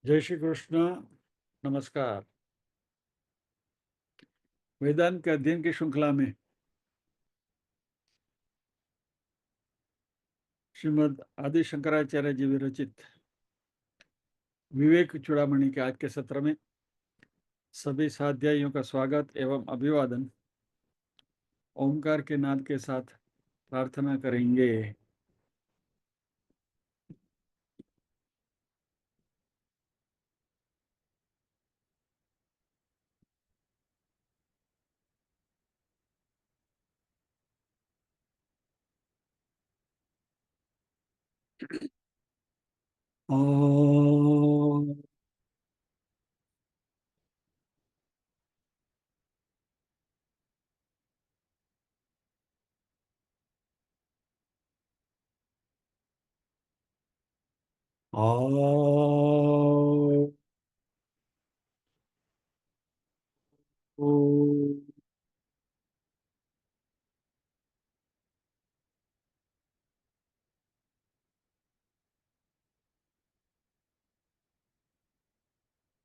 जय श्री कृष्ण। नमस्कार। वेदांत के अध्ययन की श्रृंखला में श्रीमद् आदि शंकराचार्य जी विरचित विवेक चूड़ामणि के आज के सत्र में सभी साध्यायियों का स्वागत एवं अभिवादन ओंकार के नाद के साथ प्रार्थना करेंगे। ओम ओम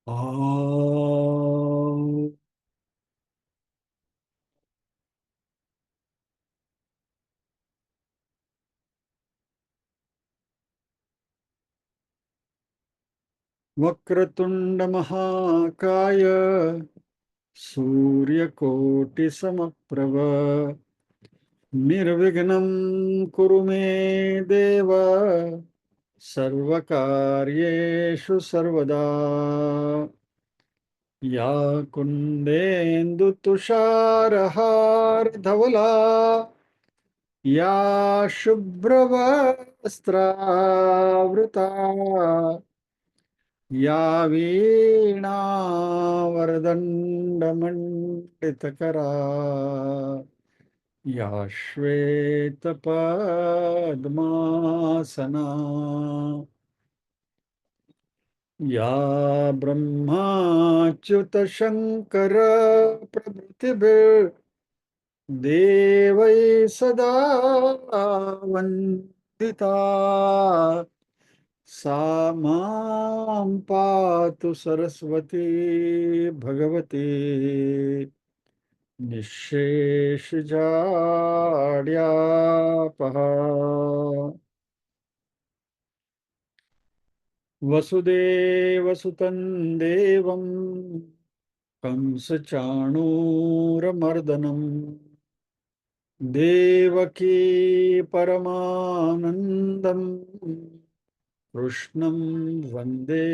ओम वक्रतुंड महाकाय सूर्यकोटि समप्रभ निर्विघ्नं कुरु मे देव सर्वकार्येषु सर्वदा। या कुन्देन्दु तुषारहारधवला या शुभ्रवस्त्रावृता या वीणावरदण्डमण्डितकरा या श्वेतपद्मासना या ब्रह्माच्युतशङ्कर प्रभृतिभिर्देवैः सदा वन्दिता सा मां पातु सरस्वती भगवती निःशेषजाड्यापहा। वसुदेवसुतं देवं कंसचाणूरमर्दनं देवकी परमानन्दं कृष्णं वन्दे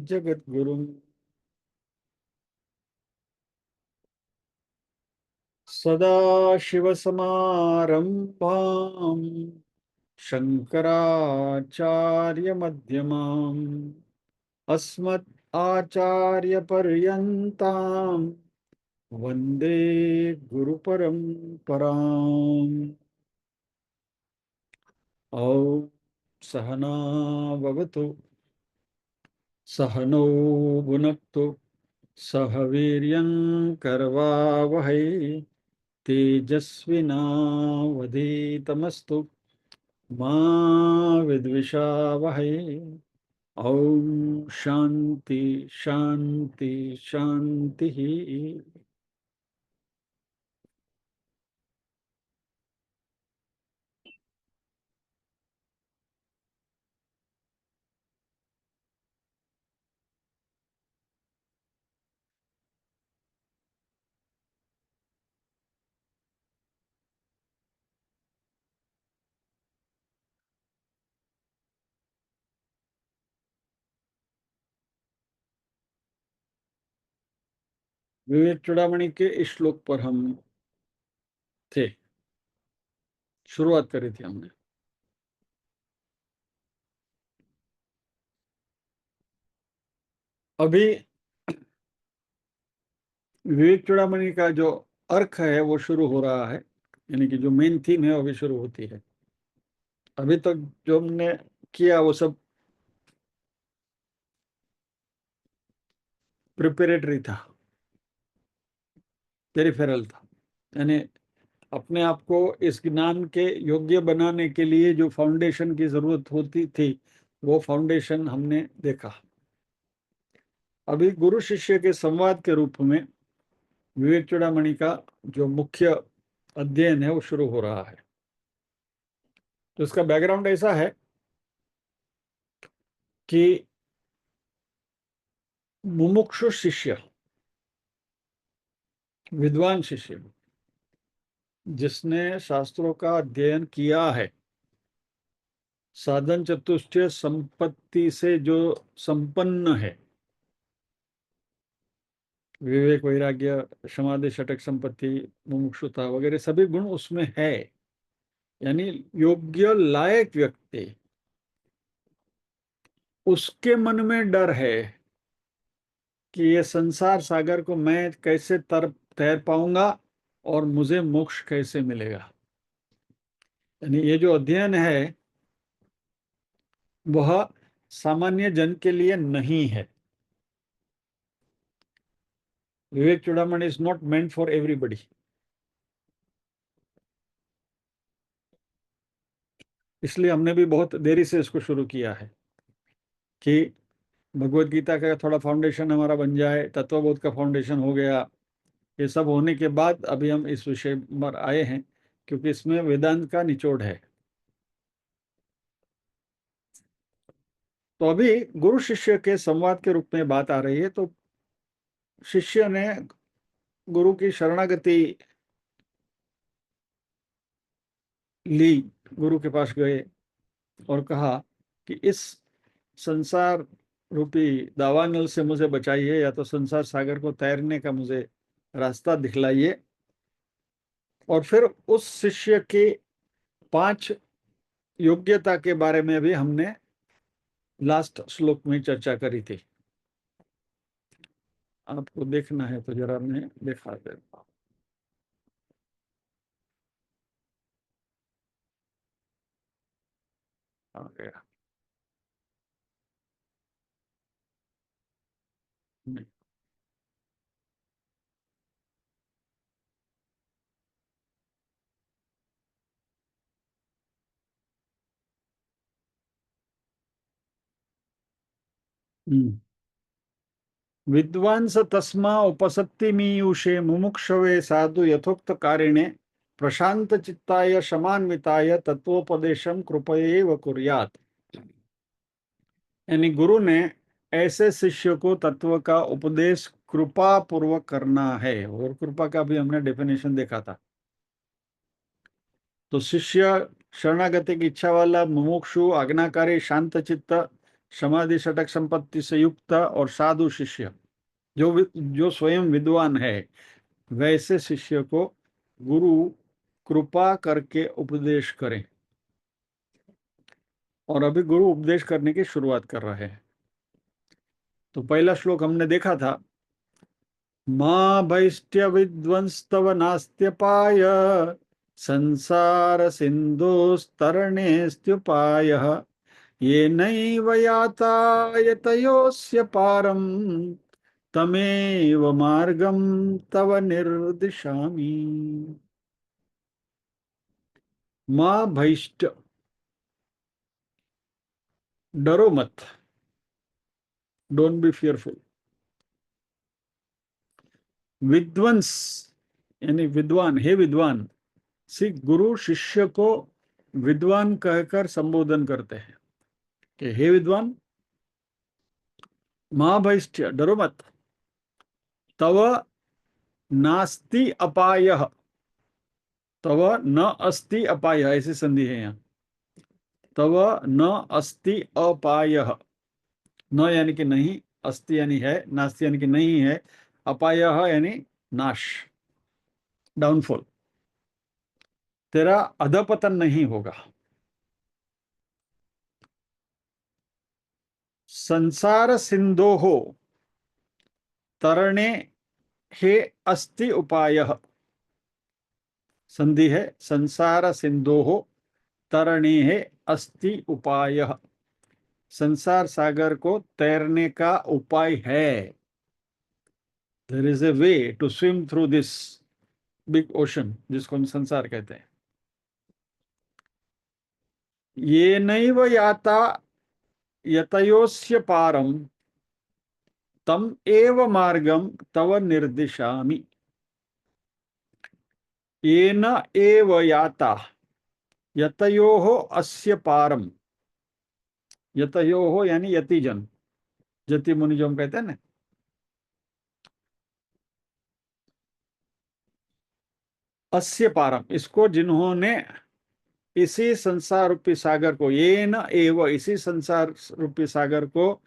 जगद्गुरुं। सदाशिवसमारम्भां शङ्कराचार्यमध्यमाम् अस्मत् आचार्यपर्यन्तां वन्दे गुरुपरम्पराम्। ॐ सहना भवतु सहनौ भुनक्तु सह वीर्यं करवावहै तेजस्विनावधीतमस्तु मा विद्विषावहै। ओम शांति शांति शांति। विवेक चूड़ामणि के इस श्लोक पर हम थे, शुरुआत करी थी हमने। अभी विवेक चूड़ामणि का जो अर्थ है वो शुरू हो रहा है, यानी कि जो मेन थीम है वो अभी शुरू होती है। अभी तक जो हमने किया वो सब प्रिपरेटरी था, पेरिफेरल था, यानी अपने आप को इस ज्ञान के योग्य बनाने के लिए जो फाउंडेशन की जरूरत होती थी वो फाउंडेशन हमने देखा। अभी गुरु शिष्य के संवाद के रूप में विवेक चूड़ामणि का जो मुख्य अध्ययन है वो शुरू हो रहा है। तो इसका बैकग्राउंड ऐसा है कि मुमुक्षु शिष्य, विद्वान शिष्य, जिसने शास्त्रों का अध्ययन किया है, साधन चतुष्टय संपत्ति से जो संपन्न है, विवेक वैराग्य समाधि षटक संपत्ति मुमुक्षुता वगैरह सभी गुण उसमें है, यानी योग्य लायक व्यक्ति, उसके मन में डर है कि ये संसार सागर को मैं कैसे तैर पाऊंगा और मुझे मोक्ष कैसे मिलेगा। यानी ये जो अध्ययन है वह सामान्य जन के लिए नहीं है। Vivek Chudamani is not meant for everybody. इसलिए हमने भी बहुत देरी से इसको शुरू किया है कि भगवत गीता का थोड़ा फाउंडेशन हमारा बन जाए, तत्वबोध का फाउंडेशन हो गया। ये सब होने के बाद अभी हम इस विषय पर आए हैं, क्योंकि इसमें वेदांत का निचोड़ है। तो अभी गुरु शिष्य के संवाद के रूप में बात आ रही है। तो शिष्य ने गुरु की शरणागति ली, गुरु के पास गए और कहा कि इस संसार रूपी दावानल से मुझे बचाइए, या तो संसार सागर को तैरने का मुझे रास्ता दिखलाइए। और फिर उस शिष्य के 5 योग्यता के बारे में भी हमने लास्ट श्लोक में चर्चा करी थी। आपको देखना है तो जरा मैं दिखा देता हूं। आ गया नहीं। विद्वांस तस्मा उपसत्ति मीयूषे मुमुक्षवे साधु यथोक्त कारिणे प्रशांत चित्ताय शमान्विताय तत्वोपदेशम कृपयैव कुर्यात्। यानी गुरु ने ऐसे शिष्य को तत्व का उपदेश कृपा पूर्वक करना है। और कृपा का भी हमने डेफिनेशन देखा था। तो शिष्य शरणागति की इच्छा वाला, मुमुक्षु, आज्ञाकारी, शांत चित्त, समाधि षटक संपत्ति से युक्त और साधु शिष्य, जो स्वयं विद्वान है, वैसे शिष्य को गुरु कृपा करके उपदेश करें। और अभी गुरु उपदेश करने की शुरुआत कर रहे हैं। तो पहला श्लोक हमने देखा था, माँ भैष्ट्य विध्वंस्तव नास्त्यपाय संसार सिंधुस्तरणेस्त्युपाय ये नैव याता यतयोस्य पारम तमेव मार्गम तव निर्दिशामि। माँ भैष्ट, डरो मत, डोंट बी फियरफुल। विद्वंस यानी विद्वान, हे विद्वान। सी, गुरु शिष्य को विद्वान कहकर संबोधन करते हैं कि हे विद्वान, महाभैष्ट, डरो मत। तव नास्ति अपायः, तव न अस्ति अपाय, ऐसी संधि है यहाँ। तव न अस्ति अपायः, न यानी कि नहीं, अस्ति यानी है, नास्ति यानी कि नहीं है, अपायः यानी नाश, डाउनफॉल। तेरा अधपतन नहीं होगा। संसार सिंधोः तरणे हे अस्ति उपायः। संधि है, संसार सिंधोः तरणे हे अस्ति उपायः। संसार सागर को तैरने का उपाय है। There is a way to swim through this big ocean, जिसको हम संसार कहते हैं। ये नैव याता यतयोस्य पारम तम एव मार्गम तव निर्दिशामि येन एव याता यतयोः अस्य पारम। यतयोः यानी यतिजन, जति मुनि जो हम कहते हैं ना। अस्य पारम, इसको जिन्होंने, इसी संसार रूपी सागर को, ये न एव, इसी संसार रूपी सागर को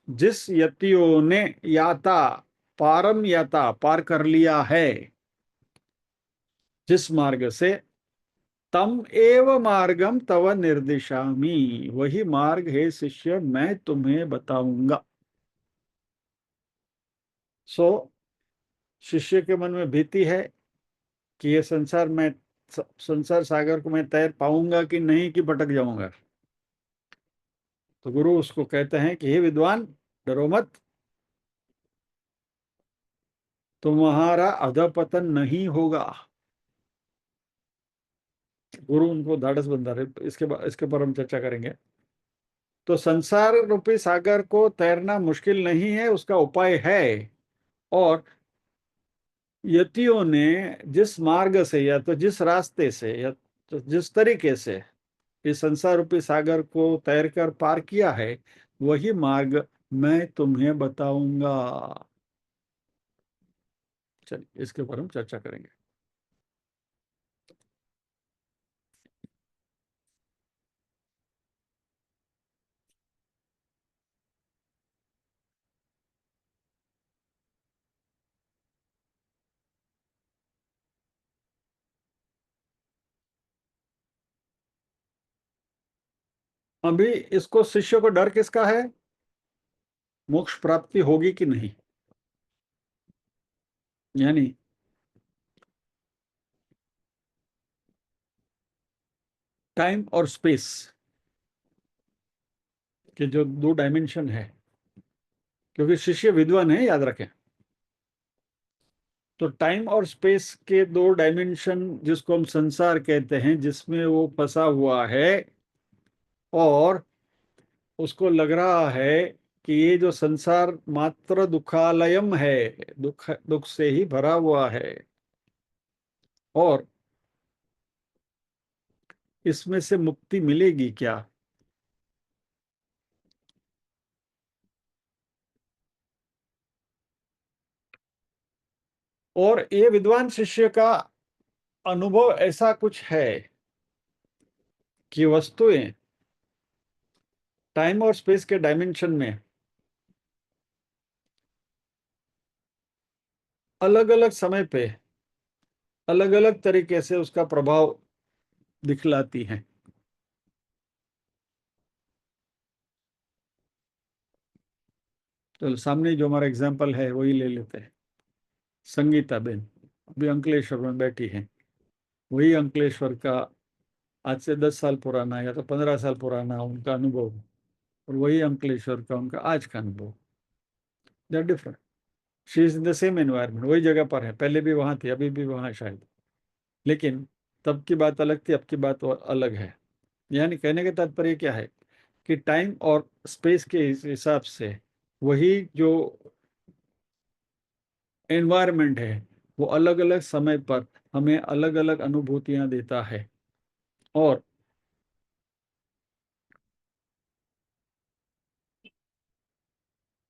जिस यतियों ने याता, पारम याता, पार कर लिया है, जिस मार्ग से, तम एव मार्गम तव निर्दिशामि, वही मार्ग है शिष्य मैं तुम्हें बताऊंगा। सो शिष्य के मन में भीति है कि ये संसार में, संसार सागर को मैं तैर पाऊंगा कि नहीं, कि भटक जाऊंगा। तो गुरु उसको कहते हैं कि हे विद्वान, डरो मत, तुम्हारा अधपतन नहीं होगा। गुरु उनको धाड़स बंधा रहे। इसके पर हम चर्चा करेंगे। तो संसार रूपी सागर को तैरना मुश्किल नहीं है, उसका उपाय है। और यतियों ने जिस मार्ग से, या तो जिस रास्ते से, या तो जिस तरीके से इस संसार रूपी सागर को तैरकर पार किया है, वही मार्ग मैं तुम्हें बताऊंगा। चलिए इसके ऊपर हम चर्चा करेंगे। अभी इसको, शिष्य को डर किसका है? मोक्ष प्राप्ति होगी कि नहीं, यानी टाइम और स्पेस के जो दो डायमेंशन है, क्योंकि शिष्य विद्वान है, याद रखें। तो टाइम और स्पेस के दो डायमेंशन, जिसको हम संसार कहते हैं, जिसमें वो फंसा हुआ है, और उसको लग रहा है कि ये जो संसार मात्र दुखालयम है, दुख दुख से ही भरा हुआ है, और इसमें से मुक्ति मिलेगी क्या। और ये विद्वान शिष्य का अनुभव ऐसा कुछ है कि वस्तुएं टाइम और स्पेस के डायमेंशन में अलग अलग समय पे अलग अलग तरीके से उसका प्रभाव दिखलाती हैं। तो सामने जो हमारा एग्जाम्पल है वही ले लेते हैं। संगीता बेन अभी अंकलेश्वर में बैठी हैं। वही अंकलेश्वर का आज से 10 साल पुराना या तो 15 साल पुराना उनका अनुभव, और वही अंकलेश्वर का उनका आज का अनुभव, they are different. She is in the same environment, वही जगह पर है, पहले भी वहां थी, अभी भी वहां है शायद, लेकिन तब की बात अलग थी, अब की बात अलग है। यानी कहने का तात्पर्य क्या है कि टाइम और स्पेस के हिसाब से वही जो एनवायरनमेंट है, वो अलग अलग समय पर हमें अलग अलग अनुभूतियां देता है। और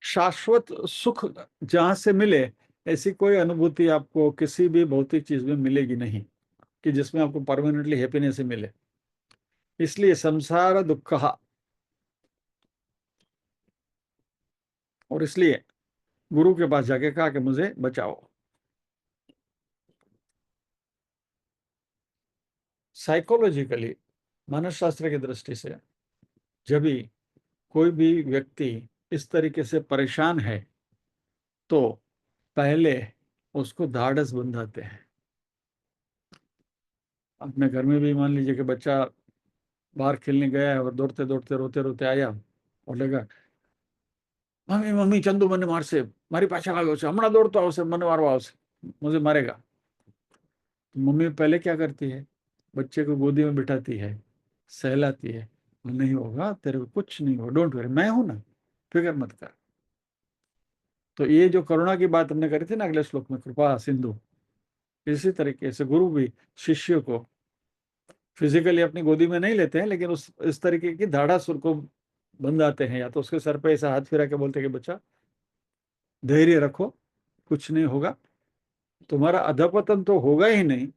शाश्वत सुख जहां से मिले, ऐसी कोई अनुभूति आपको किसी भी भौतिक चीज में मिलेगी नहीं, कि जिसमें आपको परमानेंटली हैप्पीनेस ही मिले। इसलिए संसार दुख, और इसलिए गुरु के पास जाके कहा कि मुझे बचाओ। साइकोलॉजिकली, मानसशास्त्र की दृष्टि से, जब भी कोई भी व्यक्ति इस तरीके से परेशान है, तो पहले उसको ढाढ़स बंधाते हैं। अपने घर में भी मान लीजिए कि बच्चा बाहर खेलने गया है और दौड़ते दौड़ते रोते रोते आया और लगा, मम्मी मम्मी चंदू मने मारसे, मारी पाछा लाग्यो छे, हमણાં दौड़तो આવશે, મને मारवा આવશે, मुझे मारेगा। तो मम्मी पहले क्या करती है? बच्चे को गोदी में बिठाती है, सहलाती है, नहीं होगा तेरे को, कुछ नहीं होगा, डोंट वरी, मैं हूं ना, फिक्र मत कर। तो ये जो करुणा की बात हमने करी थी ना अगले श्लोक में, कृपा सिंधु, इसी तरीके से गुरु भी शिष्य को फिजिकली अपनी गोदी में नहीं लेते हैं, लेकिन उस इस तरीके की धाड़ा सुर को बंधाते हैं, या तो उसके सर पे ऐसा हाथ फिरा के बोलते हैं कि बच्चा धैर्य रखो, कुछ नहीं होगा, तुम्हारा अधपतन तो होगा ही नहीं,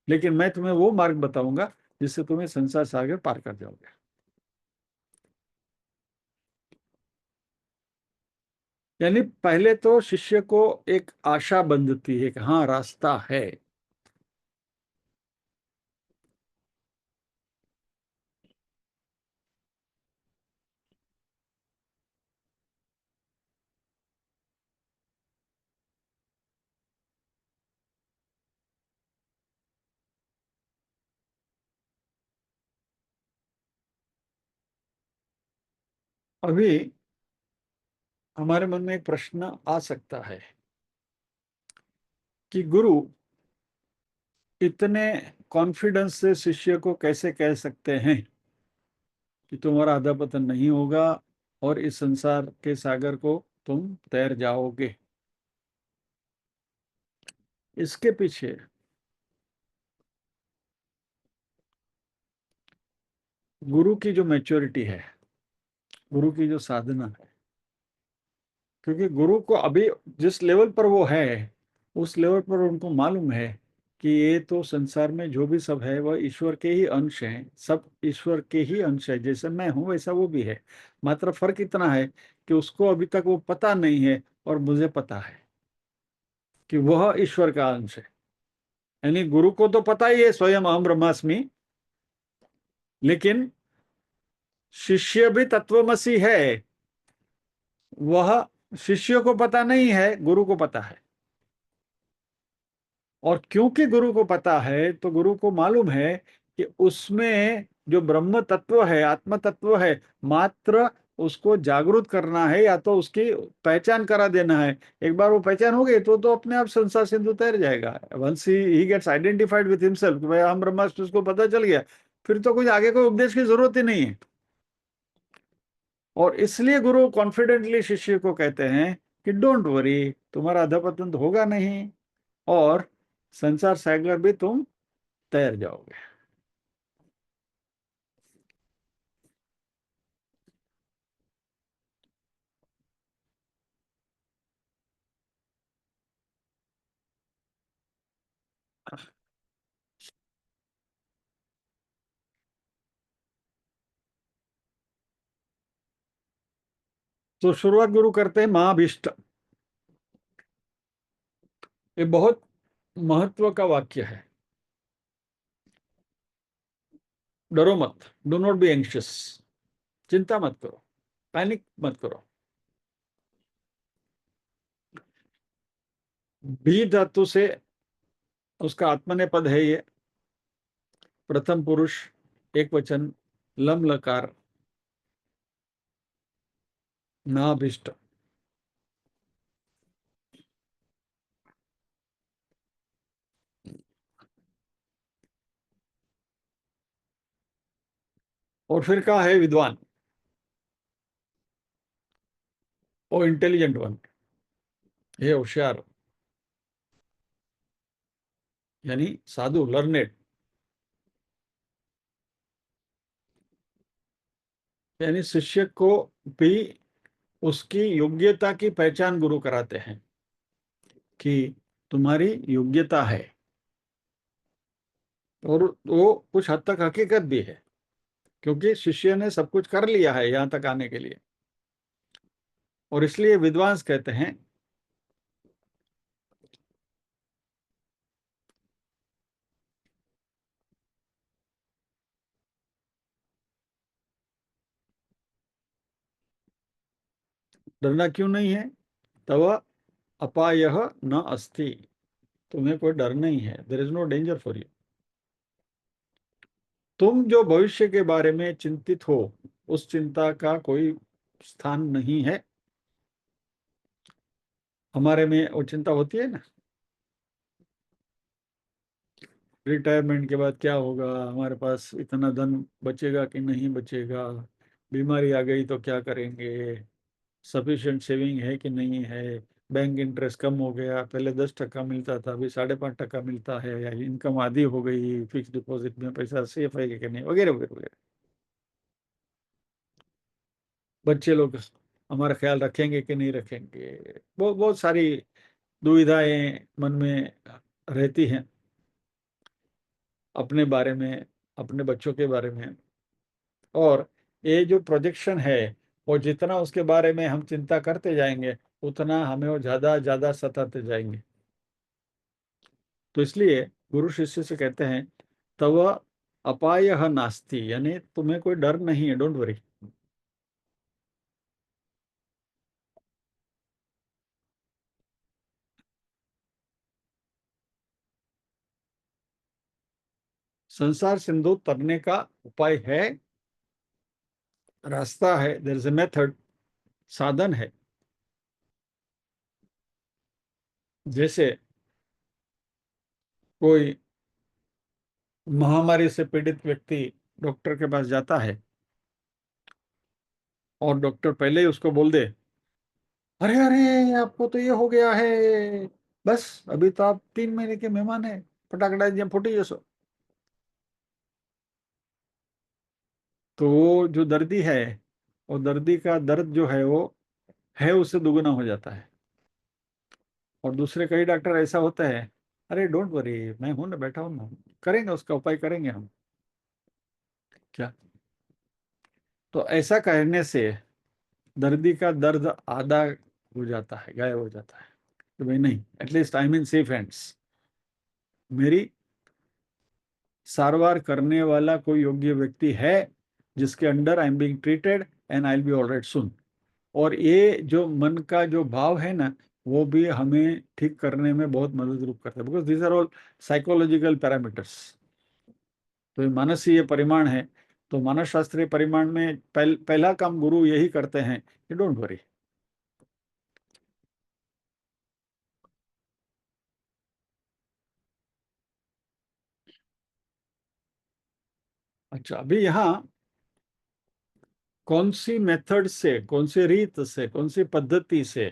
लेकिन मैं तुम्हें वो मार्ग बताऊंगा जिससे तुम्हें संसार सागर पार कर जाओगे। यानी पहले तो शिष्य को एक आशा बंधती है कि हाँ रास्ता है। अभी हमारे मन में एक प्रश्न आ सकता है कि गुरु इतने कॉन्फिडेंस से शिष्य को कैसे कह सकते हैं कि तुम्हारा अधपतन नहीं होगा और इस संसार के सागर को तुम तैर जाओगे। इसके पीछे गुरु की जो मैच्योरिटी है, गुरु की जो साधना है, क्योंकि गुरु को अभी जिस लेवल पर वो है, उस लेवल पर उनको मालूम है कि ये तो संसार में जो भी सब है वह ईश्वर के ही अंश हैं, सब ईश्वर के ही अंश है, जैसे मैं हूं वैसा वो भी है। मात्र फर्क इतना है कि उसको अभी तक वो पता नहीं है और मुझे पता है कि वह ईश्वर का अंश है। यानी गुरु को तो पता ही है स्वयं अहम ब्रह्मास्मि, लेकिन शिष्य भी तत्वमसी है, वह शिष्य को पता नहीं है, गुरु को पता है। और क्योंकि गुरु को पता है तो गुरु को मालूम है कि उसमें जो ब्रह्म तत्व है, आत्म तत्व है, मात्र उसको जागरूक करना है या तो उसकी पहचान करा देना है। एक बार वो पहचान हो गई तो अपने आप संसार सिंधु तैर जाएगा। Once he gets identified with himself, भाई हम ब्रह्मास्त्र, उसको पता चल गया, फिर तो कुछ आगे कोई उपदेश की जरूरत ही नहीं है। और इसलिए गुरु कॉन्फिडेंटली शिष्य को कहते हैं कि डोंट वरी, तुम्हारा अधपतन तो होगा नहीं और संसार सागर भी तुम तैर जाओगे। तो शुरुआत गुरु करते हैं महाभीष्ट। ये बहुत महत्व का वाक्य है। डरो मत, डो नॉट बी एंशियस, चिंता मत करो, पैनिक मत करो। भी धातु से उसका आत्मनेपद है ये, प्रथम पुरुष एक वचन, लम लकार, नाभिष्ट। और फिर कहा है विद्वान, ओ इंटेलिजेंट वन, हे होशियार, यानी साधु, लर्नेड। यानी शिष्य को भी उसकी योग्यता की पहचान गुरु कराते हैं कि तुम्हारी योग्यता है, और वो कुछ हद तक हकीकत भी है, क्योंकि शिष्य ने सब कुछ कर लिया है यहां तक आने के लिए। और इसलिए विद्वांस कहते हैं डरना क्यों नहीं है, तव अपायः न अस्ति, तुम्हें कोई डर नहीं है, there is no danger for you. तुम जो भविष्य के बारे में चिंतित हो, उस चिंता का कोई स्थान नहीं है। हमारे में वो चिंता होती है ना, रिटायरमेंट के बाद क्या होगा, हमारे पास इतना धन बचेगा कि नहीं बचेगा, बीमारी आ गई तो क्या करेंगे, सफिशिएंट सेविंग है कि नहीं है, बैंक इंटरेस्ट कम हो गया, पहले 10% मिलता था अभी 5.5% मिलता है, या इनकम आधी हो गई, फिक्स डिपॉजिट में पैसा सेफ है कि नहीं, वगैरह वगैरह वगैरह। बच्चे लोग हमारा ख्याल रखेंगे कि नहीं रखेंगे, बहुत बहुत सारी दुविधाएं मन में रहती हैं अपने बारे में, अपने बच्चों के बारे में। और ये जो प्रोजेक्शन है, वो जितना उसके बारे में हम चिंता करते जाएंगे, उतना हमें वो ज्यादा ज्यादा सताते जाएंगे। तो इसलिए गुरु शिष्य से कहते हैं, तव अपायः नास्ति, यानी तुम्हें कोई डर नहीं है, डोंट वरी। संसार सिंधु तरने का उपाय है, रास्ता है, देयर इज ए मेथड, साधन है। जैसे कोई महामारी से पीड़ित व्यक्ति डॉक्टर के पास जाता है, और डॉक्टर पहले ही उसको बोल दे, अरे अरे आपको तो ये हो गया है, बस अभी तो आप 3 महीने के मेहमान हैं, फटाकड़ा जम फुटी जैसो। तो वो जो दर्दी है, वो दर्दी का दर्द जो है वो है उससे दुगना हो जाता है। और दूसरे कई डॉक्टर ऐसा होता है, अरे डोंट वरी, मैं हूं ना, बैठा हूं ना, करेंगे उसका उपाय करेंगे हम। क्या? तो ऐसा कहने से दर्दी का दर्द आधा हो जाता है, गायब हो जाता है, कि भाई नहीं, at least I am in safe hands, मेरी सारवार करने वाला कोई योग्य व्यक्ति है, जिसके under I am being treated, and I will be alright सुन। और ये जो मन का जो भाव है ना, वो भी हमें ठीक करने में बहुत मदद रूप करता है, because these are all psychological parameters. तो ये मानसीय परिमाण है। तो मानस शास्त्रीय परिमाण में पहला काम गुरु यही करते हैं कि डोंट वरी। अच्छा, अभी यहाँ कौन सी मेथड से, कौन सी रीत से, कौन सी पद्धति से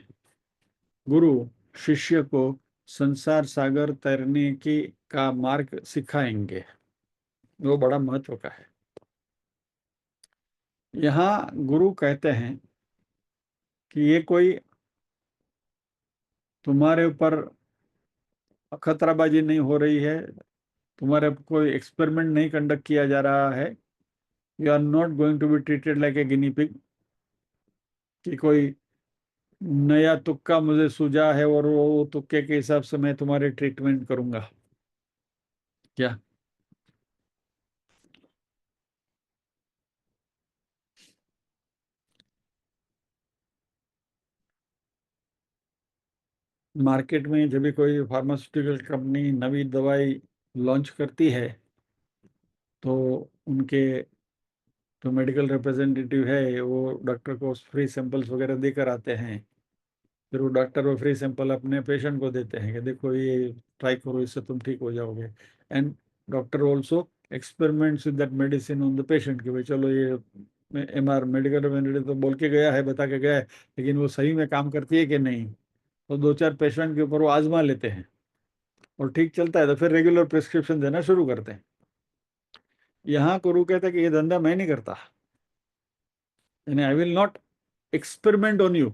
गुरु शिष्य को संसार सागर तैरने की का मार्ग सिखाएंगे, वो बड़ा महत्व का है। यहाँ गुरु कहते हैं कि ये कोई तुम्हारे ऊपर खतराबाजी नहीं हो रही है, तुम्हारे कोई एक्सपेरिमेंट नहीं कंडक्ट किया जा रहा है, you are not going to be treated like a guinea pig, कि कोई नया तुक्का मुझे सूझा है और वो तुक्के के हिसाब से मैं तुम्हारे ट्रीटमेंट करूंगा। क्या? मार्केट में जब भी कोई फार्मास्यूटिकल कंपनी नवी दवाई लॉन्च करती है, तो उनके जो मेडिकल रिप्रेजेंटेटिव है, वो डॉक्टर को फ्री सैंपल्स वगैरह देकर आते हैं। फिर वो डॉक्टर वो फ्री सैंपल अपने पेशेंट को देते हैं कि देखो ये ट्राई करो, इससे तुम ठीक हो जाओगे। And doctor also experiments with that medicine on the patient, कि भाई चलो ये MR मेडिकल रिप्रेजेंटेटिव तो बोल के गया है, बता के गया है, लेकिन वो सही में काम करती है कि नहीं। तो 2-4 पेशेंट के ऊपर वो आजमा लेते हैं, और ठीक चलता है तो फिर रेगुलर प्रिस्क्रिप्शन देना शुरू करते हैं। यहाँ गुरु कहता है कि ये धंधा मैं नहीं करता, यानी I will not experiment on you.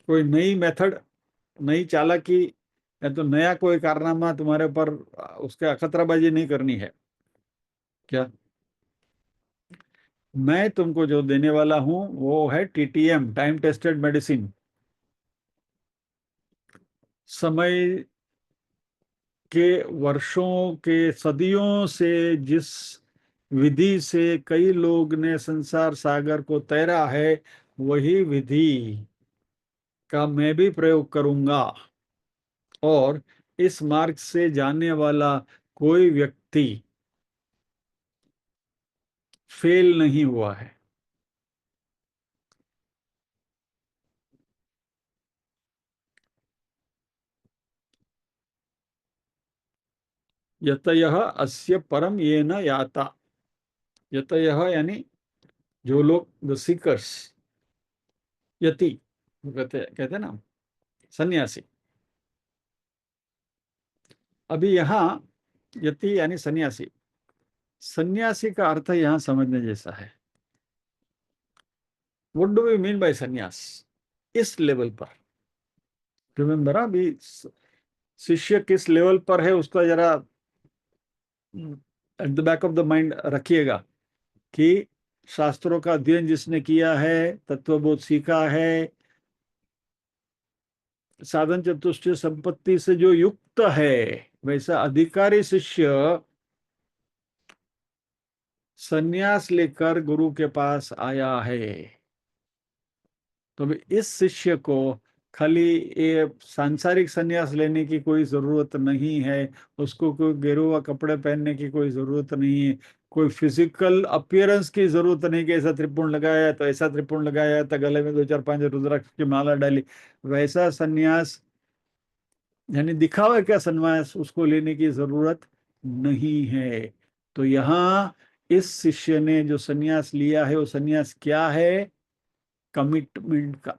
कोई नई मेथड, नई चालाकी, या तो नया कोई कारनामा तुम्हारे ऊपर उसके अखतराबाजी नहीं करनी है। क्या? मैं तुमको जो देने वाला हूं वो है TTM, टाइम टेस्टेड मेडिसिन। समय के, वर्षों के, सदियों से जिस विधि से कई लोग ने संसार सागर को तैरा है, वही विधि का मैं भी प्रयोग करूंगा। और इस मार्ग से जाने वाला कोई व्यक्ति फेल नहीं हुआ है। यतयः अस्य परम ये न याता। यतयः यानी जो लोग, द सीकर्स, यति कहते कहते हैं ना, सन्यासी। अभी यहाँ यति यानी सन्यासी, सन्यासी का अर्थ यहाँ समझने जैसा है। What do we mean by sannyas इस लेवल पर? रिमेम्बर, अभी शिष्य किस लेवल पर है उसका जरा at the back of the mind रखिएगा, कि शास्त्रों का अध्ययन जिसने किया है, तत्वबोध सीखा है, साधन चतुष्टय संपत्ति से जो युक्त है, वैसा अधिकारी शिष्य सन्यास लेकर गुरु के पास आया है। तो इस शिष्य को खाली ये सांसारिक सन्यास लेने की कोई जरूरत नहीं है, उसको कोई गेरुआ कपड़े पहनने की कोई जरूरत नहीं है, कोई फिजिकल अपीयरेंस की जरूरत नहीं कि ऐसा त्रिपुण लगाया तो ऐसा त्रिपुण लगाया तो गले में दो चार पांच रुद्राक्ष की माला डाली, वैसा सन्यास यानी दिखावा क्या सन्यास उसको लेने की जरूरत नहीं है। तो यहाँ इस शिष्य ने जो सन्यास लिया है वो सन्यास क्या है? कमिटमेंट का।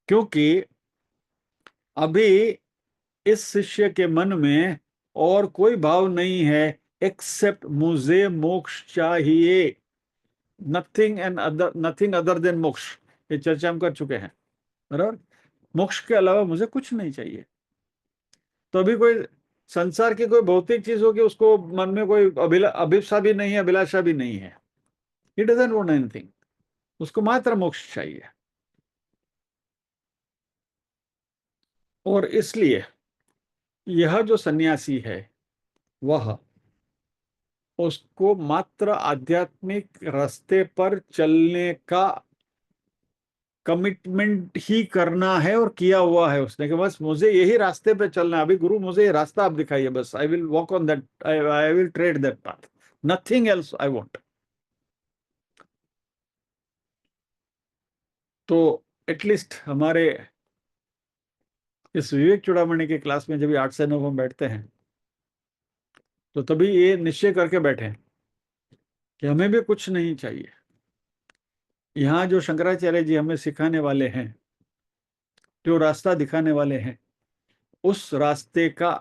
क्योंकि अभी इस शिष्य के मन में और कोई भाव नहीं है एक्सेप्ट मुझे मोक्ष चाहिए, नथिंग अदर देन मोक्ष। ये चर्चा हम कर चुके हैं, बराबर। मोक्ष के अलावा मुझे कुछ नहीं चाहिए। तो अभी कोई संसार की कोई भौतिक चीज हो कि उसको मन में कोई अभिप्सा भी नहीं है, अभिलाषा भी नहीं है। ही डजंट वांट एनीथिंग, उसको मात्र मोक्ष चाहिए। और इसलिए यह जो सन्यासी है वह उसको मात्र आध्यात्मिक रास्ते पर चलने का कमिटमेंट ही करना है, और किया हुआ है उसने कि बस मुझे यही रास्ते पे चलना है। अभी गुरु मुझे ये रास्ता आप दिखाइए, बस I will walk on that, I will trade that path, nothing else I want. तो एटलीस्ट हमारे इस विवेक चूड़ामणि के क्लास में जब 8 से 9 हम बैठते हैं तो तभी ये निश्चय करके बैठे कि हमें भी कुछ नहीं चाहिए। यहाँ जो शंकराचार्य जी हमें सिखाने वाले हैं, जो रास्ता दिखाने वाले हैं, उस रास्ते का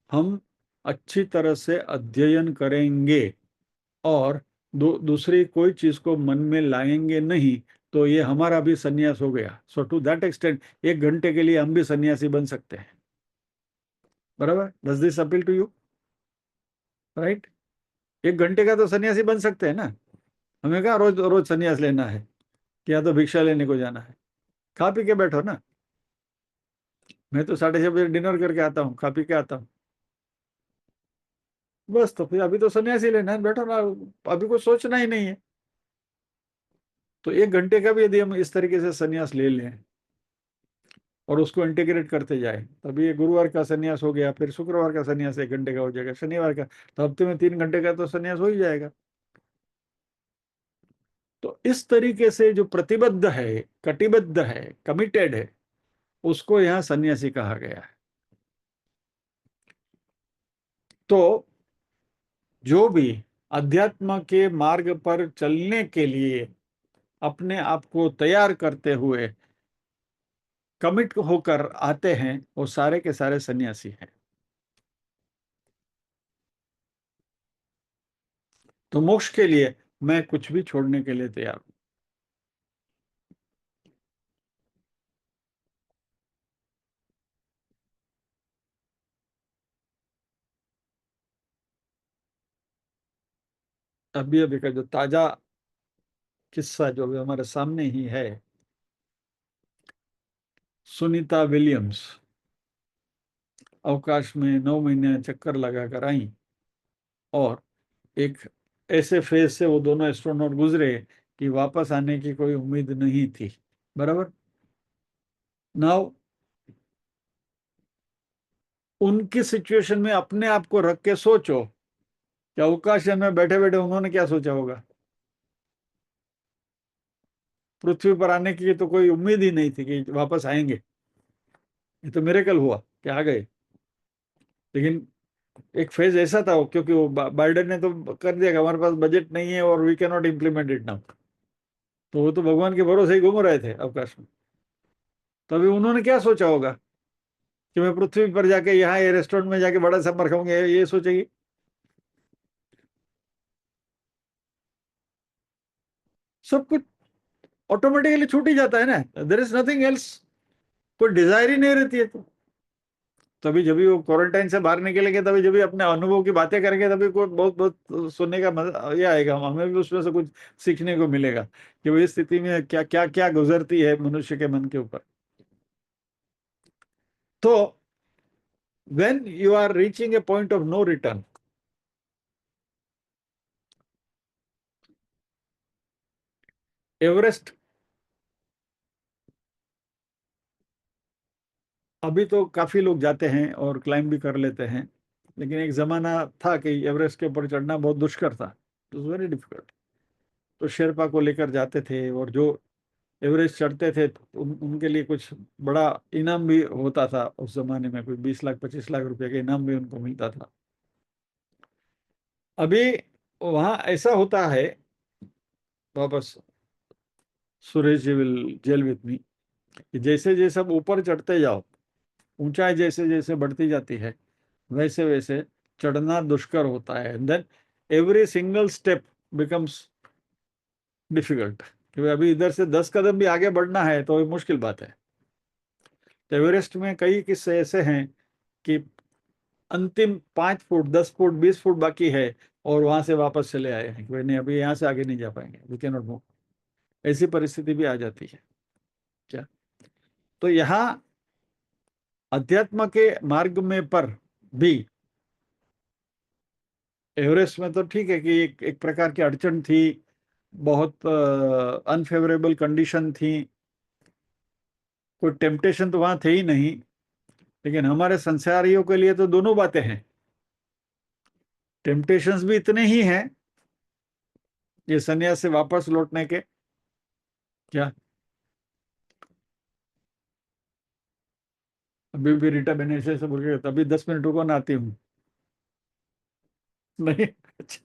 हम अच्छी तरह से अध्ययन करेंगे और दूसरी कोई चीज को मन में लाएंगे नहीं, तो ये हमारा भी सन्यास हो गया। सो टू दैट एक्सटेंट 1 घंटे के लिए हम भी सन्यासी बन सकते हैं, बराबर। Does this appeal to you? Right. 1 घंटे का तो सन्यासी बन सकते हैं ना। हमें कहा रोज रोज सन्यास लेना है कि या तो भिक्षा लेने को जाना है। खा पी के बैठो ना। मैं तो 6:30 बजे डिनर करके आता हूँ, खा पी के आता हूँ। बस, तो फिर अभी तो सन्यासी लेना है, बैठो ना। अभी कुछ सोचना ही नहीं है। तो 1 घंटे का भी यदि हम इस तरीके से सन्यास ले लें और उसको इंटीग्रेट करते जाए, तभी ये गुरुवार का सन्यास हो गया, फिर शुक्रवार का सन्यास 1 घंटे का हो जाएगा, शनिवार का, तो हफ्ते में 3 घंटे का तो सन्यास हो ही जाएगा। तो इस तरीके से जो प्रतिबद्ध है, कटिबद्ध है, कमिटेड है, उसको यहाँ सन्यासी कहा गया है। तो जो भी अध्यात्म के मार्ग पर चलने के लिए अपने आप को तैयार करते हुए कमिट होकर आते हैं, वो सारे के सारे सन्यासी हैं। तो मोक्ष के लिए मैं कुछ भी छोड़ने के लिए तैयार हूं। अभी अभी का जो ताजा किस्सा जो अभी हमारे सामने ही है, सुनीता विलियम्स अवकाश में 9 महीने चक्कर लगाकर आई, और एक ऐसे फेज से वो दोनों एस्ट्रोनॉट गुजरे कि वापस आने की कोई उम्मीद नहीं थी, बराबर। नाउ उनकी सिचुएशन में अपने आप को रख के सोचो कि अवकाश यान में बैठे बैठे उन्होंने क्या सोचा होगा। पृथ्वी पर आने की तो कोई उम्मीद ही नहीं थी कि वापस आएंगे। ये तो मिरेकल हुआ कि आ गए। लेकिन एक फेज ऐसा था, क्योंकि वो बाइडेन ने तो कर दिया कि हमारे पास बजट नहीं है और we can not implement it now. तो वो तो भगवान के भरोसे ही घूम रहे थे अवकाश में। तभी उन्होंने क्या सोचा होगा कि मैं पृथ्वी पर जाके यहाँ ये रेस्टोरेंट में जाके बड़ा समर खाऊंगे, ये सोचेगी। सब कुछ ऑटोमेटिकली छूट ही जाता है ना, देर इज नथिंग एल्स। कोई डिजायर ही नहीं रहती है। तो तभी जब भी वो क्वारंटाइन से बाहर निकलेंगे, तभी जब भी अपने अनुभव की बातें करेंगे, तभी कोई बहुत बहुत सुनने का मजा ये आएगा, हमें भी उसमें से कुछ सीखने को मिलेगा कि वो इस स्थिति में क्या क्या क्या गुजरती है मनुष्य के मन के ऊपर। तो when you are reaching a point of no return, Everest, अभी तो काफी लोग जाते हैं और क्लाइंब भी कर लेते हैं, लेकिन एक जमाना था कि एवरेस्ट के ऊपर चढ़ना बहुत दुष्कर था, इट वेरी डिफिकल्ट। तो शेरपा को लेकर जाते थे, और जो एवरेस्ट चढ़ते थे तो उनके लिए कुछ बड़ा इनाम भी होता था उस जमाने में, कोई 20 लाख 25 लाख रुपए का इनाम भी उनको मिलता था। अभी वहाँ ऐसा होता है, वापस Suresh ji will jail with me, कि जैसे जैसे आप ऊपर चढ़ते जाओ, ऊंचाई जैसे जैसे बढ़ती जाती है, वैसे वैसे चढ़ना दुष्कर होता है। Then every single step becomes difficult, क्योंकि अभी इधर से 10 कदम भी आगे बढ़ना है तो ये मुश्किल बात है। तो एवरेस्ट में कई किस्से ऐसे हैं कि अंतिम 5 फुट 10 फुट 20 फुट बाकी है, और वहां से वापस चले आए हैं कि भाई नहीं, अभी यहाँ से आगे नहीं जा पाएंगे, वी कैन नॉट मूव। ऐसी परिस्थिति भी आ जाती है क्या। तो यहाँ अध्यात्म के मार्ग में पर भी, एवरेस्ट में तो ठीक है कि एक प्रकार की अड़चन थी, बहुत अनफेवरेबल कंडीशन थी, कोई टेम्पटेशन तो वहां थे ही नहीं। लेकिन हमारे संसारियों के लिए तो दोनों बातें हैं, टेम्पटेशंस भी इतने ही हैं ये सन्यास से वापस लौटने के। क्या अभी भी रीटा बहन से बोल के, तभी 10 मिनट रुको ना, आती हूँ। नहीं, अच्छा,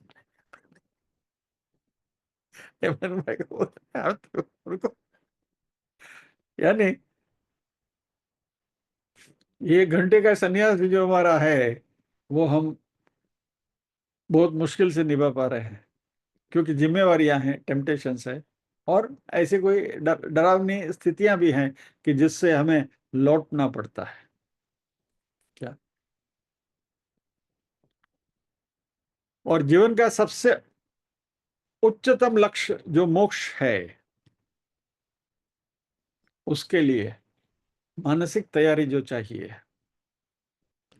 हेमंत भाई को बोला, यार रुको, यानी ये 1 घंटे का सन्यास भी जो हमारा है, वो हम बहुत मुश्किल से निभा पा रहे हैं, क्योंकि जिम्मेवारियां हैं, टेम्पटेशंस है, और ऐसे कोई डरावनी स्थितियां भी हैं कि जिससे हमें लौटना पड़ता है। क्या, और जीवन का सबसे उच्चतम लक्ष्य जो मोक्ष है, उसके लिए मानसिक तैयारी जो चाहिए,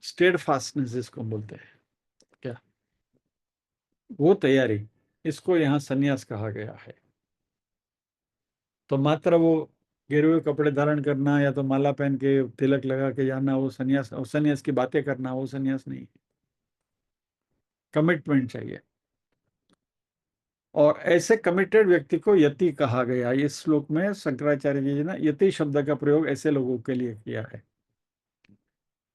स्टेड फास्टनेस जिसको बोलते हैं, क्या, वो तैयारी, इसको यहाँ सन्यास कहा गया है। तो मात्र वो गेरुए कपड़े धारण करना या तो माला पहन के तिलक लगा के जाना, वो सन्यास, और सन्यास की बातें करना, वो सन्यास नहीं। कमिटमेंट चाहिए, और ऐसे कमिटेड व्यक्ति को यति कहा गया। इस श्लोक में शंकराचार्य जी ने यति शब्द का प्रयोग ऐसे लोगों के लिए किया है।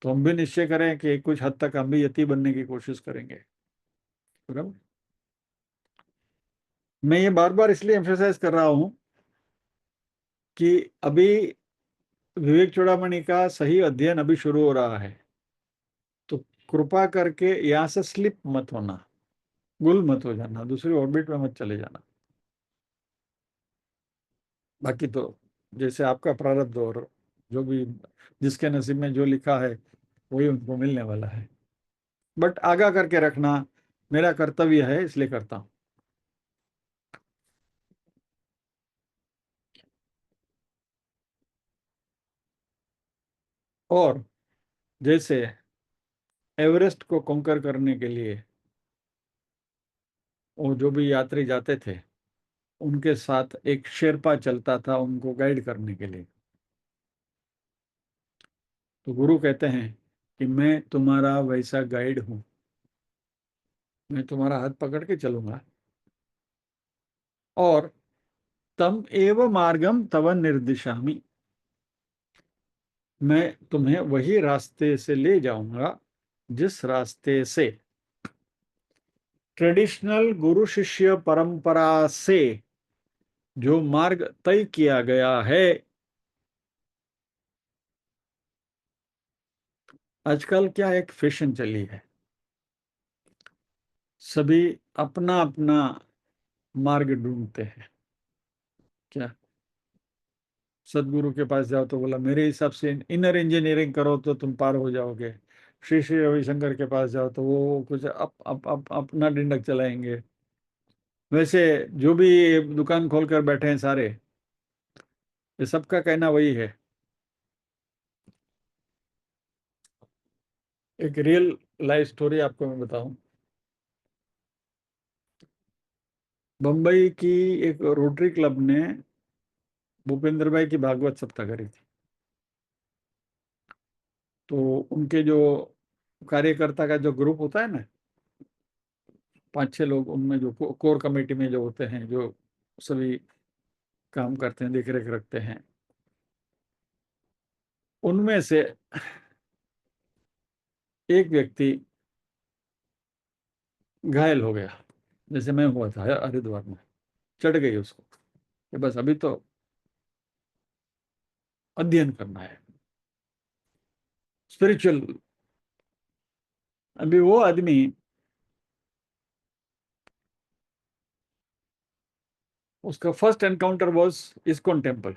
तो हम भी निश्चय करें कि कुछ हद तक हम भी यति बनने की कोशिश करेंगे। बराबर। मैं ये बार बार इसलिए एम्फेसाइज कर रहा हूं कि अभी विवेक चूड़ामणि का सही अध्ययन अभी शुरू हो रहा है। तो कृपा करके यहाँ से स्लिप मत होना, गुल मत हो जाना, दूसरी ऑर्बिट में मत चले जाना। बाकी तो जैसे आपका प्रारब्ध, और जो भी जिसके नसीब में जो लिखा है वही उनको मिलने वाला है। बट आगाह करके रखना मेरा कर्तव्य है, इसलिए करता हूँ। और जैसे एवरेस्ट को कॉन्कर करने के लिए वो जो भी यात्री जाते थे, उनके साथ एक शेरपा चलता था उनको गाइड करने के लिए। तो गुरु कहते हैं कि मैं तुम्हारा वैसा गाइड हूं, मैं तुम्हारा हाथ पकड़ के चलूंगा, और तम एव मार्गम तव निर्दिशामि, मैं तुम्हें वही रास्ते से ले जाऊंगा जिस रास्ते से ट्रेडिशनल गुरु शिष्य परंपरा से जो मार्ग तय किया गया है। आजकल क्या एक फैशन चली है, सभी अपना अपना मार्ग ढूंढते हैं। क्या सदगुरु के पास जाओ तो बोला मेरे हिसाब से इनर इंजीनियरिंग करो तो तुम पार हो जाओगे। श्री श्री रविशंकर के पास जाओ तो वो कुछ अपना डिंडक चलाएंगे। वैसे जो भी दुकान खोल कर बैठे हैं सारे, ये सबका कहना वही है। एक रियल लाइफ स्टोरी आपको मैं बताऊं। बम्बई की एक रोटरी क्लब ने भूपेंद्र भाई की भागवत सप्ताह करी थी। तो उनके जो कार्यकर्ता का जो ग्रुप होता है ना, 5-6 लोग, उनमें जो कोर कमेटी में जो होते हैं, जो सभी काम करते हैं, देख रेख रखते हैं, उनमें से एक व्यक्ति घायल हो गया। जैसे मैं हुआ था हरिद्वार में, चढ़ गई उसको कि बस अभी तो अध्ययन करना है, स्पिरिचुअल। अभी वो आदमी, उसका first encounter was ISKCON temple.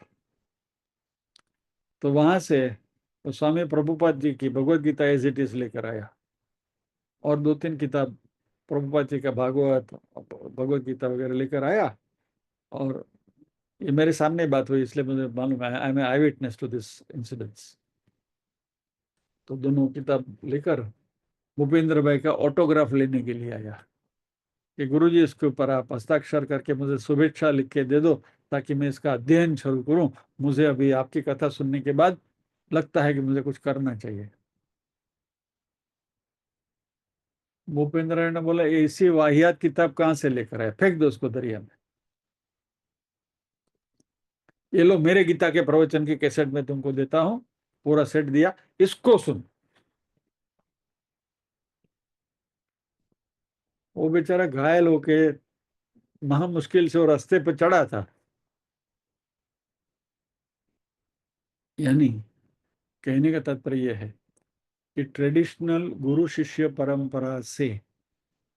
तो वहां से तो स्वामी प्रभुपाद जी की Bhagavad Gita as it is लेकर आया, और 2-3 किताब प्रभुपाद जी का भागवत, भगवत गीता वगैरह लेकर आया। और ये मेरे सामने बात हुई, इसलिए मुझे मालूम है, I am eye witness to this incidents. तो दोनों किताब लेकर भूपेंद्र भाई का ऑटोग्राफ लेने के लिए आया कि गुरुजी इसके ऊपर आप हस्ताक्षर करके मुझे शुभेच्छा लिख के दे दो, ताकि मैं इसका अध्ययन शुरू करूं। मुझे अभी आपकी कथा सुनने के बाद लगता है कि मुझे कुछ करना चाहिए। भूपेंद्र ने बोला ऐसी वाहियात किताब कहाँ से लेकर आए, फेंक दो उसको दरिया में। ये लो मेरे गीता के प्रवचन की कैसेट में तुमको देता हूँ, पूरा सेट दिया, इसको सुन। वो बेचारा घायल होके महा मुश्किल से वो रास्ते पे चढ़ा था। यानी कहने का तात्पर्य यह है कि ट्रेडिशनल गुरु शिष्य परंपरा से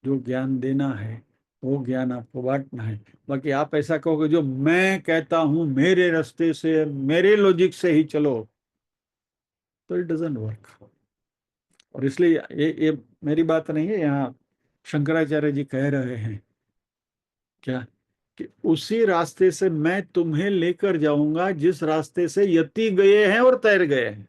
जो ज्ञान देना है, वो ज्ञान आपको बांटना है। बाकी आप ऐसा कहोगे जो मैं कहता हूं मेरे रास्ते से मेरे लॉजिक से ही चलो, तो इट डजंट वर्क। और इसलिए ये मेरी बात नहीं है, यहाँ शंकराचार्य जी कह रहे हैं क्या, कि उसी रास्ते से मैं तुम्हें लेकर जाऊंगा जिस रास्ते से यति गए हैं और तैर गए हैं।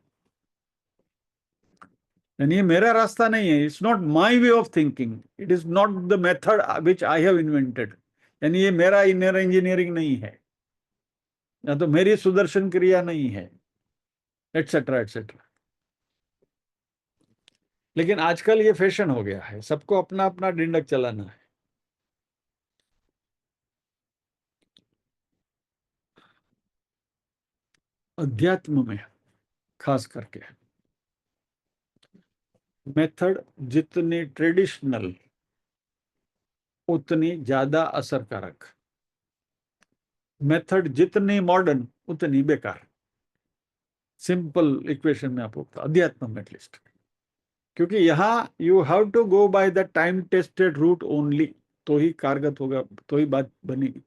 यानी ये मेरा रास्ता नहीं है, it's not my way of thinking, it is not the method which I have invented. यानी ये मेरा इनर इंजीनियरिंग नहीं है, या तो मेरी सुदर्शन क्रिया नहीं है, एटसेट्रा एटसेट्रा। लेकिन आजकल ये फैशन हो गया है, सबको अपना अपना डिंडक चलाना है। अध्यात्म में खास करके मेथड जितनी ट्रेडिशनल उतनी ज्यादा असरकारक, मेथड जितनी मॉडर्न उतनी बेकार। सिंपल इक्वेशन में आपको अध्यात्म में एटलीस्ट, क्योंकि यहाँ you have to go by the time tested route only, तो ही कारगर होगा, तो ही बात बनेगी।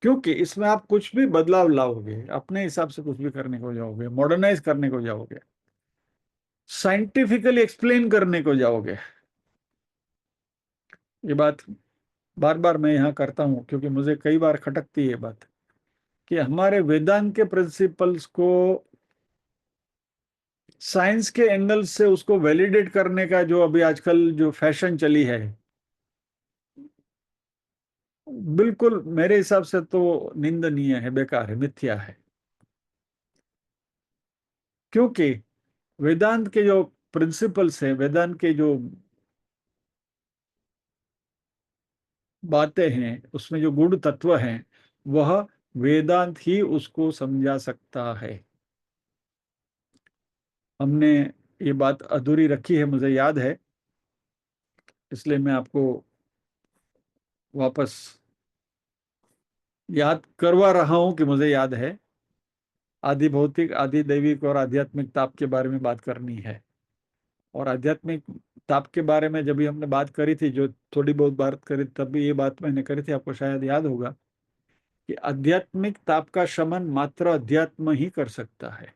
क्योंकि इसमें आप कुछ भी बदलाव लाओगे, अपने हिसाब से कुछ भी करने को जाओगे, मॉडर्नाइज करने को जाओगे, साइंटिफिकली एक्सप्लेन करने को जाओगे, ये बात बार बार मैं यहाँ करता हूँ क्योंकि मुझे कई बार खटकती है बात, कि हमारे वेदांत के प्रिंसिपल्स को साइंस के एंगल से उसको वैलिडेट करने का जो अभी आजकल जो फैशन चली है, बिल्कुल मेरे हिसाब से तो निंदनीय है, बेकार है, मिथ्या है। क्योंकि वेदांत के जो प्रिंसिपल्स हैं, वेदांत के जो बातें हैं, उसमें जो गुण तत्व हैं, वह वेदांत ही उसको समझा सकता है। हमने ये बात अधूरी रखी है, मुझे याद है। इसलिए मैं आपको वापस याद करवा रहा हूं कि मुझे याद है। आदि भौतिक, आदि दैविक और आध्यात्मिक ताप के बारे में बात करनी है। और आध्यात्मिक ताप के बारे में जब भी हमने बात करी थी, जो थोड़ी बहुत बात करी, तब भी ये बात मैंने करी थी, आपको शायद याद होगा कि आध्यात्मिक ताप का शमन मात्र अध्यात्म ही कर सकता है।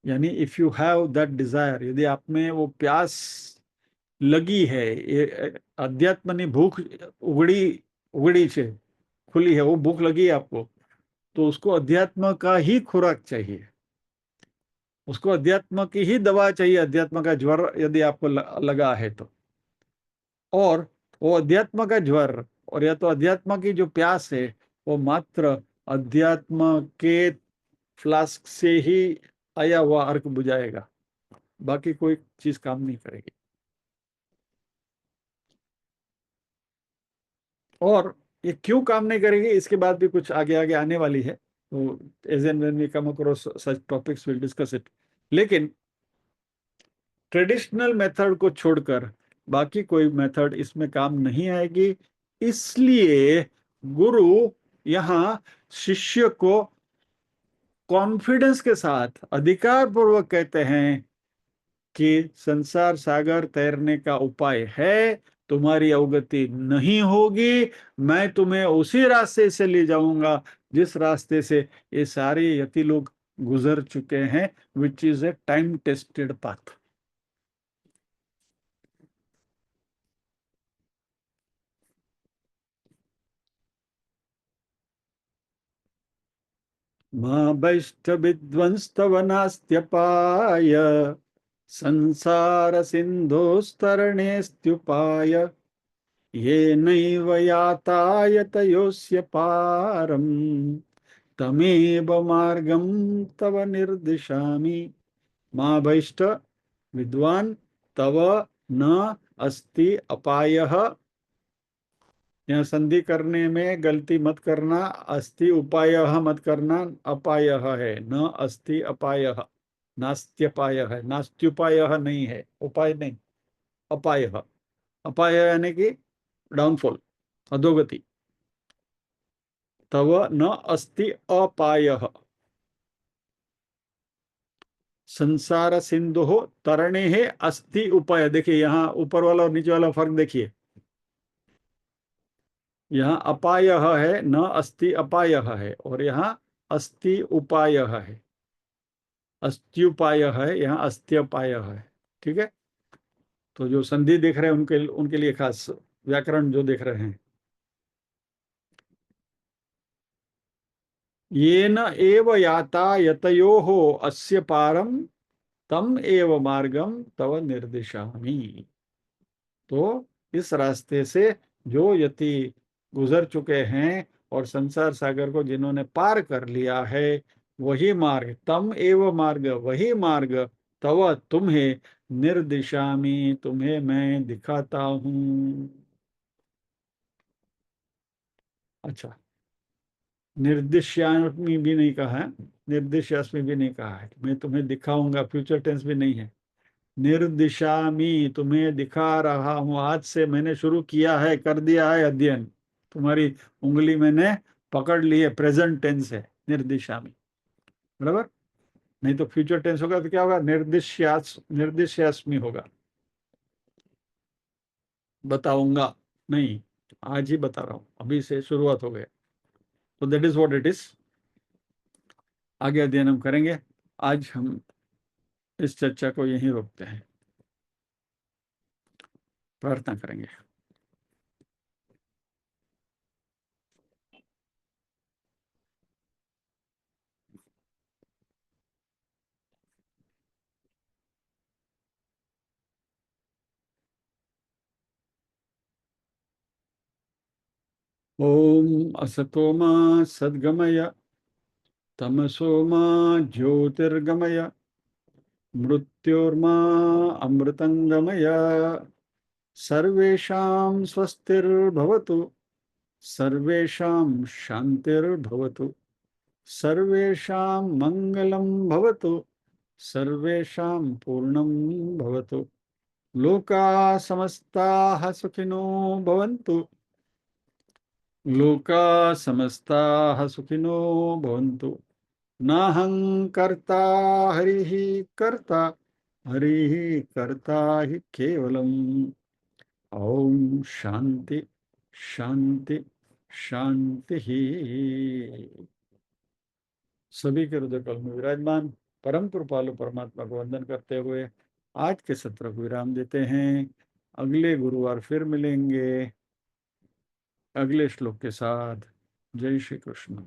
यानी if you have that desire, यदि आप में वो प्यास लगी है, ये अध्यात्म ની भूख उगड़ी उगड़ी છે, खुली है, वो भूख लगी है आपको, तो उसको अध्यात्म का ही खुराक चाहिए, उसको अध्यात्म की ही दवा चाहिए, अध्यात्म का ज्वर यदि आपको लगा है तो। और वो अध्यात्म का ज्वर और या तो अध्यात्म की जो प्यास है, वो मात्र अध्यात्म के फ्लास्क से ही आया हुआ अर्क बुझाएगा, बाकी कोई चीज काम नहीं करेगी। और ये क्यों काम नहीं करेगी, इसके बाद भी कुछ आगे आगे आने वाली है, तो as and when we come across such topics will discuss it. लेकिन ट्रेडिशनल मेथड को छोड़कर बाकी कोई मेथड इसमें काम नहीं आएगी। इसलिए गुरु यहाँ शिष्य को कॉन्फिडेंस के साथ अधिकार पूर्वक कहते हैं कि संसार सागर तैरने का उपाय है, तुम्हारी अवगति नहीं होगी, मैं तुम्हें उसी रास्ते से ले जाऊंगा जिस रास्ते से ये सारे यति लोग गुजर चुके हैं, which is a time tested path. माँ वैष्ठ विध्वंस्तव नास्त्यपाय संसार सिन्धोस्तरणेऽस्त्युपाय ये नैव यातायतयोऽस्य पारम् तमेव मार्गम तव निर्दिशामि। माँ वैष्ठ विद्वान तव न अस्ति अपायः, यहाँ संधि करने में गलती मत करना, अस्ति उपायः मत करना, अपायः है, न अस्ति अपायः, नास्त्यपायः है, नास्त्युपायः नहीं है, उपाय नहीं, अपायः। अपाय यानी कि डाउनफॉल, अधोगति। तव न अस्ति अपायः संसार सिंधु तरणे है अस्ति उपाय। देखिए यहाँ ऊपर वाला और नीचे वाला फर्क देखिए, यहाँ अपाय है, न अस्ति अपाय है, और यहाँ अस्ति उपाय है, अस्त्युपाय है, यहाँ अस्त्यपाय है। ठीक है, तो जो संधि देख रहे हैं उनके उनके लिए खास व्याकरण जो देख रहे हैं, येन एव याता यतयोः अस्य पारम तम एव मार्गम तव निर्दिशामि। तो इस रास्ते से जो यति गुजर चुके हैं और संसार सागर को जिन्होंने पार कर लिया है, वही मार्ग, तम एव मार्ग, वही मार्ग, तव तुम्हें निर्दिशामि, तुम्हें मैं दिखाता हूं। अच्छा, निर्दिश्यामि भी नहीं कहा है, निर्दिश्यास्मि भी नहीं कहा है, मैं तुम्हें दिखाऊंगा, फ्यूचर टेंस भी नहीं है। निर्दिशामी, तुम्हें दिखा रहा हूं, आज से मैंने शुरू किया है, कर दिया है अध्ययन, तुम्हारी उंगली मैंने पकड़ ली है, प्रेजेंट टेंस है निर्दिशामी, बराबर। नहीं तो फ्यूचर टेंस होगा तो क्या होगा, निर्दिश्यास्मि होगा, बताऊंगा नहीं, आज ही बता रहा हूं, अभी से शुरुआत हो गया। तो that is what it is. आगे अध्ययन हम करेंगे, आज हम इस चर्चा को यहीं रोकते हैं, प्रार्थना करेंगे। ओम असतो मा सद्गमय, तमसो मा ज्योतिर्गमय, मृत्योर्मा अमृतंगमय। सर्वेषां स्वस्तिर्भवतु, सर्वेषां शान्तिर्भवतु, सर्वेषां मङ्गलं भवतु, सर्वेषां पूर्णं भवतु। लोका समस्ताः सुखिनो भवन्तु। लोका समस्ताः सुखिनो भवन्तु। नाहं कर्ता हरिः कर्ता, हरिः कर्ता हि केवलम्। ओम शांति शांति शांति ही। सभी के हृदय कल में विराजमान परम कृपालु परमात्मा को वंदन करते हुए आज के सत्र को विराम देते हैं। अगले गुरुवार फिर मिलेंगे अगले श्लोक के साथ। जय श्री कृष्ण।